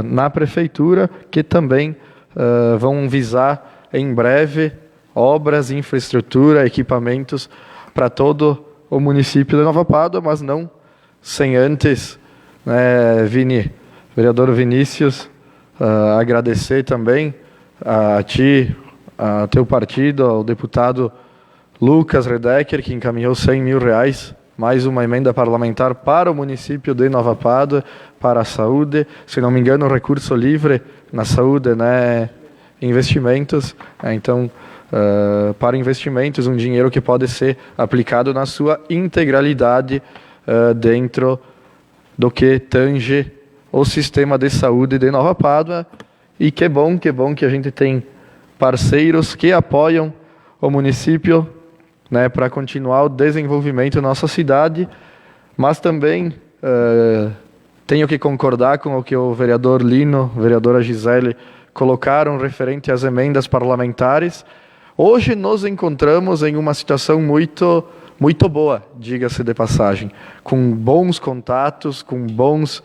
na prefeitura, que também vão visar em breve obras, infraestrutura, equipamentos para todo o município de Nova Pádua, mas não sem antes, vereador Vinícius, agradecer também a ti, a teu partido, ao deputado Lucas Redecker, que encaminhou R$100 mil, mais uma emenda parlamentar para o município de Nova Pádua, para a saúde, se não me engano, recurso livre na saúde, investimentos, então, para investimentos, um dinheiro que pode ser aplicado na sua integralidade dentro do que tange o sistema de saúde de Nova Pádua, e que bom que a gente tem parceiros que apoiam o município, para continuar o desenvolvimento da nossa cidade, mas também tenho que concordar com o que o vereador Lino, a vereadora Gisele, colocaram referente às emendas parlamentares. Hoje nos encontramos em uma situação muito, muito boa, diga-se de passagem, com bons contatos, com bons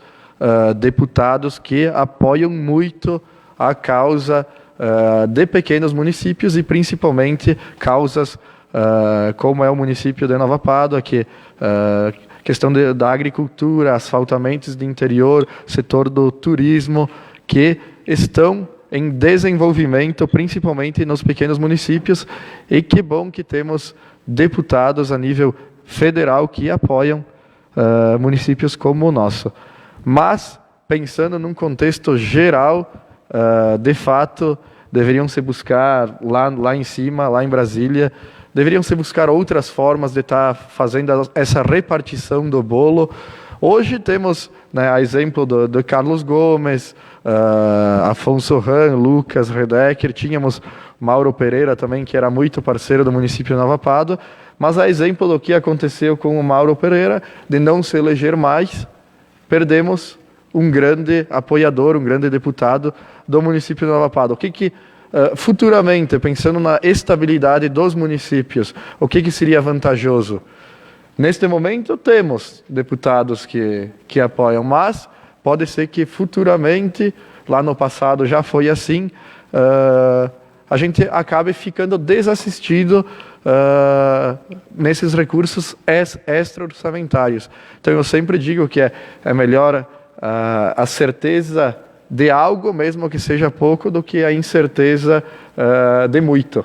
deputados que apoiam muito a causa de pequenos municípios e principalmente causas como é o município de Nova Pádua, que questão da agricultura, asfaltamentos de interior, setor do turismo, que estão em desenvolvimento, principalmente nos pequenos municípios, e que bom que temos deputados a nível federal que apoiam municípios como o nosso. Mas, pensando num contexto geral, de fato, deveriam se buscar lá em cima, lá em Brasília, deveriam se buscar outras formas de estar fazendo essa repartição do bolo. Hoje temos, a exemplo do Carlos Gomes, Afonso Ran, Lucas Redecker, tínhamos Mauro Pereira também, que era muito parceiro do município de Nova Pádua, mas a exemplo do que aconteceu com o Mauro Pereira, de não se eleger mais, perdemos um grande apoiador, um grande deputado do município de Nova Pádua. O que futuramente, pensando na estabilidade dos municípios, o que seria vantajoso? Neste momento temos deputados que apoiam, mas pode ser que futuramente, lá no passado já foi assim, a gente acabe ficando desassistido nesses recursos extra-orçamentários. Então eu sempre digo que é melhor a certeza de algo, mesmo que seja pouco, do que a incerteza de muito.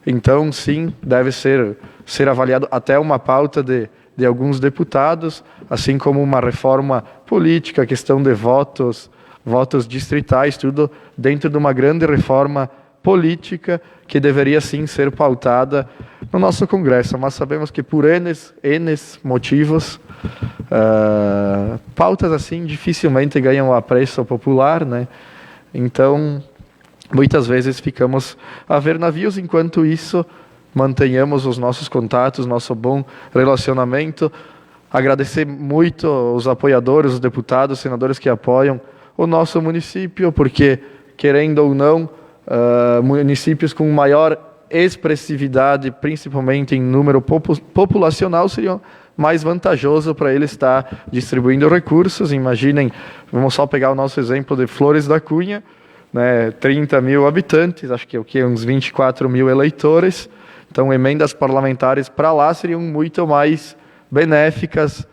Então, sim, deve ser avaliado até uma pauta de alguns deputados, assim como uma reforma política, questão de votos distritais, tudo dentro de uma grande reforma política que deveria, sim, ser pautada no nosso Congresso. Mas sabemos que por N motivos, pautas assim dificilmente ganham o apreço popular, né? Então, muitas vezes ficamos a ver navios, enquanto isso, mantenhamos os nossos contatos, nosso bom relacionamento. Agradecer muito os apoiadores, os deputados, senadores que apoiam o nosso município, porque, querendo ou não, municípios com maior expressividade, principalmente em número populacional, seriam mais vantajoso para ele estar distribuindo recursos. Imaginem, vamos só pegar o nosso exemplo de Flores da Cunha, né, 30 mil habitantes, acho que uns 24 mil eleitores. Então, emendas parlamentares para lá seriam muito mais benéficas,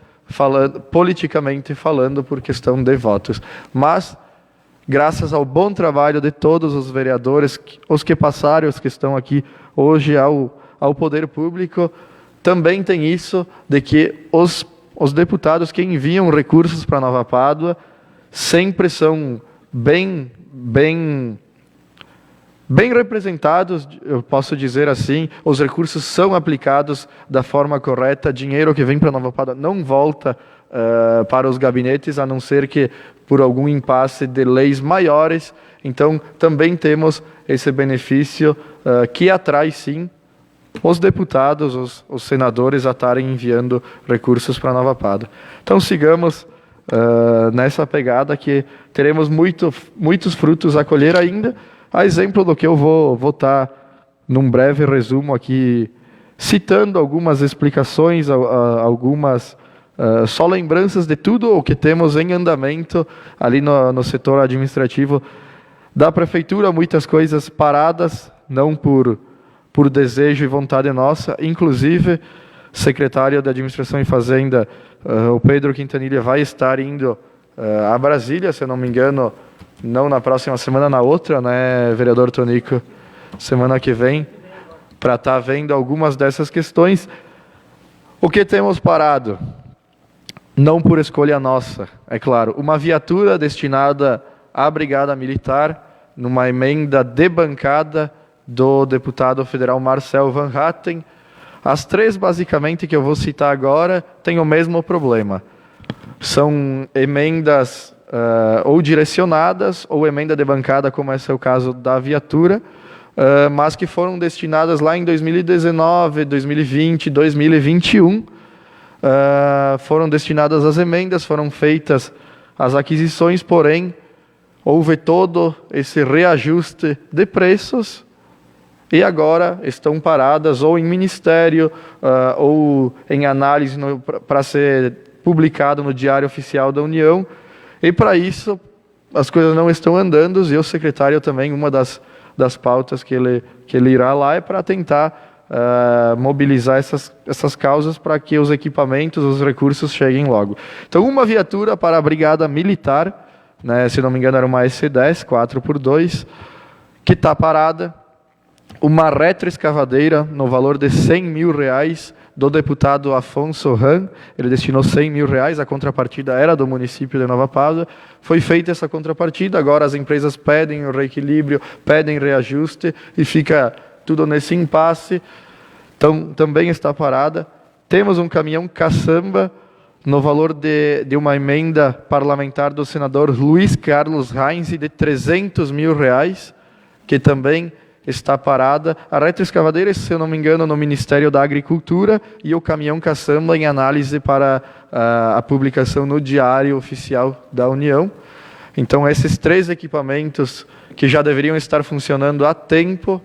politicamente falando, por questão de votos. Mas, graças ao bom trabalho de todos os vereadores, os que passaram, os que estão aqui hoje ao Poder Público, também tem isso de que os deputados que enviam recursos para Nova Pádua sempre são bem representados, eu posso dizer assim, os recursos são aplicados da forma correta, dinheiro que vem para Nova Pádua não volta para os gabinetes, a não ser que por algum impasse de leis maiores. Então, também temos esse benefício que atrai, sim, os deputados, os senadores a estarem enviando recursos para Nova Pádua. Então, sigamos nessa pegada que teremos muitos frutos a colher ainda, a exemplo do que eu vou estar num breve resumo aqui, citando algumas explicações, algumas só lembranças de tudo o que temos em andamento ali no setor administrativo da Prefeitura, muitas coisas paradas, não por desejo e vontade nossa. Inclusive, secretário de Administração e Fazenda, o Pedro Quintanilha, vai estar indo a Brasília, se eu não me engano, não na próxima semana, na outra, né, vereador Tonico, semana que vem, para estar vendo algumas dessas questões. O que temos parado? Não por escolha nossa, é claro. Uma viatura destinada à Brigada Militar, numa emenda de bancada do deputado federal Marcel Van Hatten. As três, basicamente, que eu vou citar agora, têm o mesmo problema. São emendas ou direcionadas, ou emenda de bancada, como esse é o caso da viatura, mas que foram destinadas lá em 2019, 2020, 2021, foram destinadas as emendas, foram feitas as aquisições, porém, houve todo esse reajuste de preços, e agora estão paradas ou em ministério, ou em análise para ser publicado no Diário Oficial da União, e para isso as coisas não estão andando, e o secretário também, uma das pautas que ele irá lá é para tentar mobilizar essas causas para que os equipamentos, os recursos cheguem logo. Então, uma viatura para a Brigada Militar, né, se não me engano era uma SC10, 4x2, que está parada. Uma retroescavadeira no valor de R$100 mil, do deputado Afonso Ran, ele destinou R$100 mil, a contrapartida era do município de Nova Pádua, foi feita essa contrapartida, agora as empresas pedem o reequilíbrio, pedem reajuste, e fica tudo nesse impasse. Então, também está parada. Temos um caminhão caçamba, no valor de uma emenda parlamentar do senador Luiz Carlos Reins, de R$300 mil, que também está parada. A retroescavadeira, se eu não me engano, no Ministério da Agricultura, e o caminhão caçamba em análise para a publicação no Diário Oficial da União. Então, esses 3 equipamentos que já deveriam estar funcionando há tempo,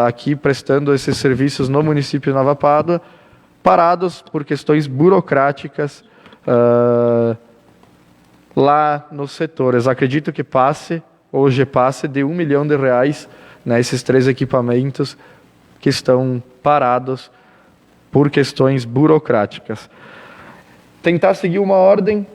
aqui prestando esses serviços no município de Nova Pádua, parados por questões burocráticas lá nos setores. Acredito que hoje passe de R$1 milhão, né, esses 3 equipamentos que estão parados por questões burocráticas. Tentar seguir uma ordem.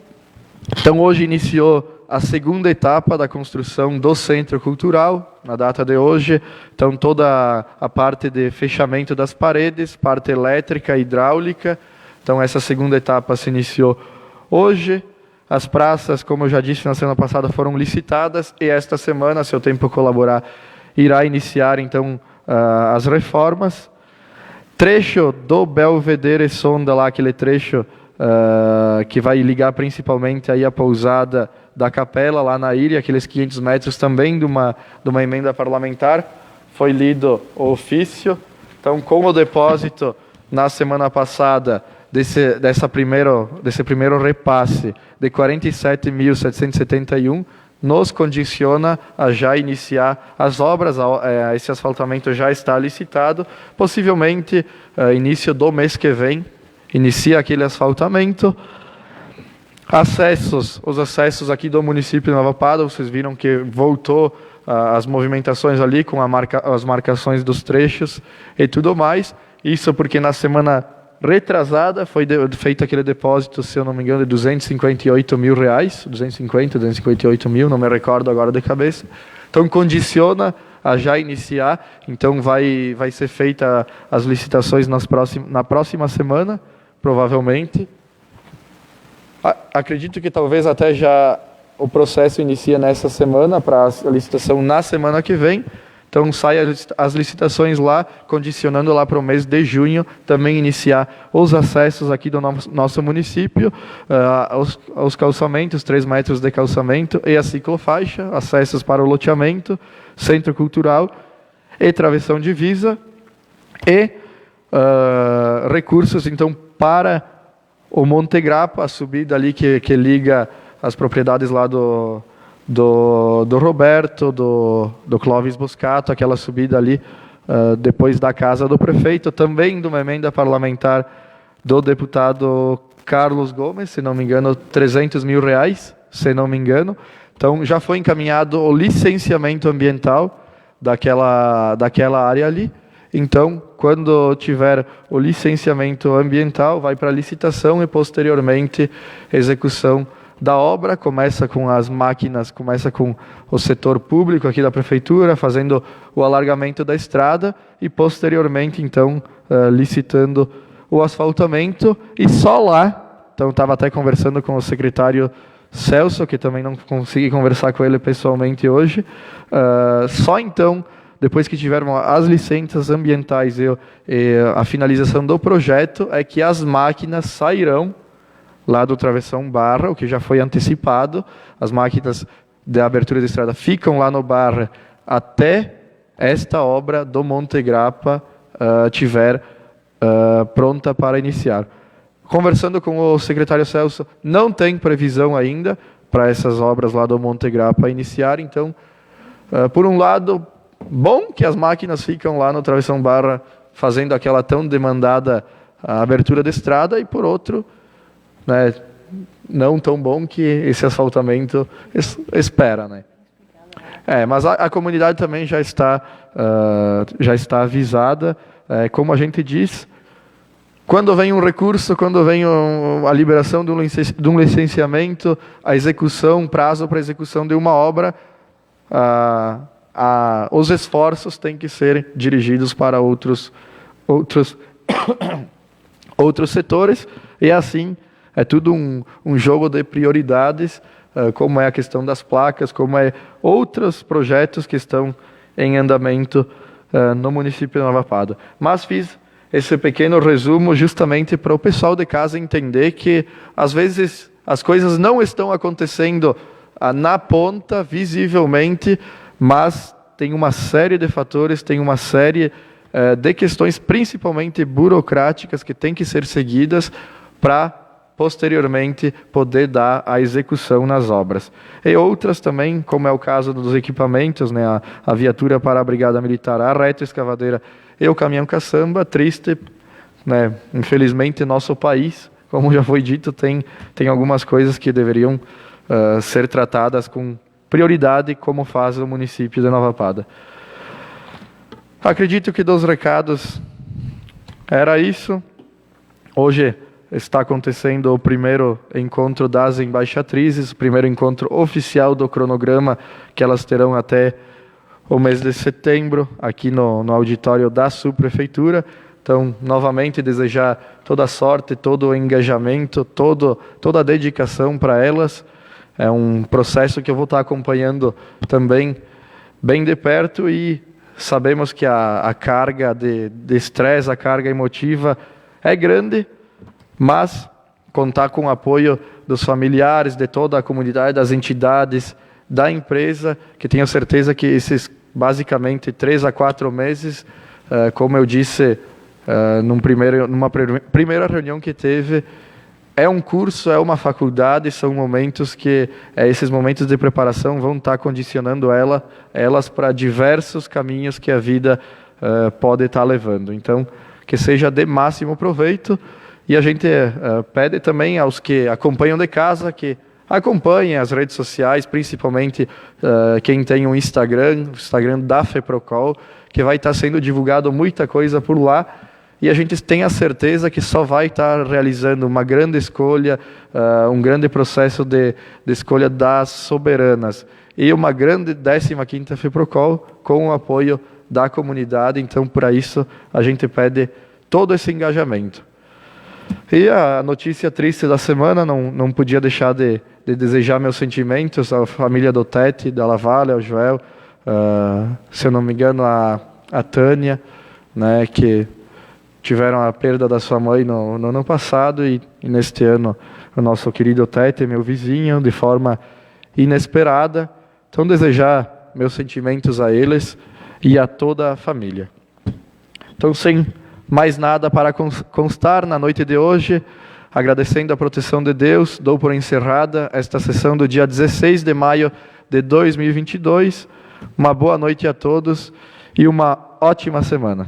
Então, hoje iniciou a segunda etapa da construção do Centro Cultural, na data de hoje. Então, toda a parte de fechamento das paredes, parte elétrica e hidráulica. Então, essa segunda etapa se iniciou hoje. As praças, como eu já disse na semana passada, foram licitadas e esta semana, se o tempo colaborar, irá iniciar, então, as reformas. Trecho do Belvedere Sonda, lá, aquele trecho que vai ligar principalmente aí a pousada da Capela, lá na ilha, aqueles 500 metros também de uma emenda parlamentar. Foi lido o ofício. Então, com o depósito na semana passada desse primeiro repasse de 47.771, nos condiciona a já iniciar as obras. Esse asfaltamento já está licitado, possivelmente início do mês que vem, inicia aquele asfaltamento. Os acessos aqui do município de Nova Pádua, vocês viram que voltou as movimentações ali com as marcações dos trechos e tudo mais. Isso porque na semana retrasada foi feito aquele depósito, se eu não me engano, de R$258 mil, 258 mil, não me recordo agora de cabeça. Então, condiciona a já iniciar. Então, vai ser feita as licitações na próxima semana, provavelmente. Acredito que talvez até já o processo inicia nessa semana, para a licitação na semana que vem. Então, saem as licitações lá, condicionando lá para o mês de junho, também iniciar os acessos aqui do nosso município, os calçamentos, 3 metros de calçamento e a ciclofaixa, acessos para o loteamento, centro cultural e travessão divisa, e recursos, então, para o Monte Grappa, a subida ali que liga as propriedades lá do Roberto, do Clóvis Buscato, aquela subida ali depois da casa do prefeito, também de uma emenda parlamentar do deputado Carlos Gomes, se não me engano, R$300 mil, se não me engano. Então, já foi encaminhado o licenciamento ambiental daquela área ali. Então, quando tiver o licenciamento ambiental, vai para a licitação e, posteriormente, execução da obra. Começa com as máquinas, começa com o setor público aqui da prefeitura, fazendo o alargamento da estrada e, posteriormente, então, licitando o asfaltamento. E só lá, então, estava até conversando com o secretário Celso, que também não consegui conversar com ele pessoalmente hoje, só então, depois que tivermos as licenças ambientais e a finalização do projeto, é que as máquinas sairão lá do Travessão Barra, o que já foi antecipado. As máquinas de abertura de estrada ficam lá no Barra até esta obra do Monte Grappa tiver pronta para iniciar. Conversando com o secretário Celso, não tem previsão ainda para essas obras lá do Monte Grappa iniciar. Então, por um lado, bom que as máquinas ficam lá no Travessão Barra fazendo aquela tão demandada abertura de estrada, e por outro, né, não tão bom que esse asfaltamento espera, né? Mas a comunidade também já está avisada. Como a gente diz, quando vem um recurso, quando vem a liberação de um licenciamento, a execução, prazo para execução de uma obra, os esforços têm que ser dirigidos para outros setores, e assim é tudo um jogo de prioridades, como é a questão das placas, como é outros projetos que estão em andamento no município de Nova Pádua. Mas fiz esse pequeno resumo justamente para o pessoal de casa entender que, às vezes, as coisas não estão acontecendo na ponta, visivelmente, mas tem uma série de fatores, tem uma série de questões, principalmente burocráticas, que têm que ser seguidas para posteriormente poder dar a execução nas obras. E outras também, como é o caso dos equipamentos, né, a viatura para a Brigada Militar, a retroescavadeira e o caminhão caçamba, triste, né, infelizmente nosso país, como já foi dito, tem algumas coisas que deveriam ser tratadas com prioridade, como faz o município de Nova Pada. Acredito que dos recados era isso. Hoje está acontecendo o primeiro encontro das embaixatrizes, o primeiro encontro oficial do cronograma, que elas terão até o mês de setembro, aqui no auditório da subprefeitura. Então, novamente, desejar toda a sorte, todo o engajamento, toda a dedicação para elas. É um processo que eu vou estar acompanhando também bem de perto e sabemos que a carga de estresse, a carga emotiva é grande, mas contar com o apoio dos familiares, de toda a comunidade, das entidades, da empresa, que tenho certeza que esses, basicamente, 3 a 4 meses, como eu disse, numa primeira reunião que teve, é um curso, é uma faculdade, são momentos que, esses momentos de preparação vão estar condicionando elas para diversos caminhos que a vida pode estar levando. Então, que seja de máximo proveito. E a gente pede também aos que acompanham de casa, que acompanhem as redes sociais, principalmente quem tem um Instagram, o Instagram da FEPROCOL, que vai estar sendo divulgado muita coisa por lá. E a gente tem a certeza que só vai estar realizando uma grande escolha, um grande processo de escolha das soberanas. E uma grande 15ª FEPROCOL com o apoio da comunidade. Então, para isso, a gente pede todo esse engajamento. E a notícia triste da semana, não podia deixar de desejar meus sentimentos à família do Tete, da Lavalle, ao Joel, se eu não me engano, a Tânia, né, que tiveram a perda da sua mãe no ano passado e neste ano o nosso querido Tete, meu vizinho, de forma inesperada. Então, desejar meus sentimentos a eles e a toda a família. Então, sem mais nada para constar na noite de hoje, agradecendo a proteção de Deus, dou por encerrada esta sessão do dia 16 de maio de 2022. Uma boa noite a todos e uma ótima semana.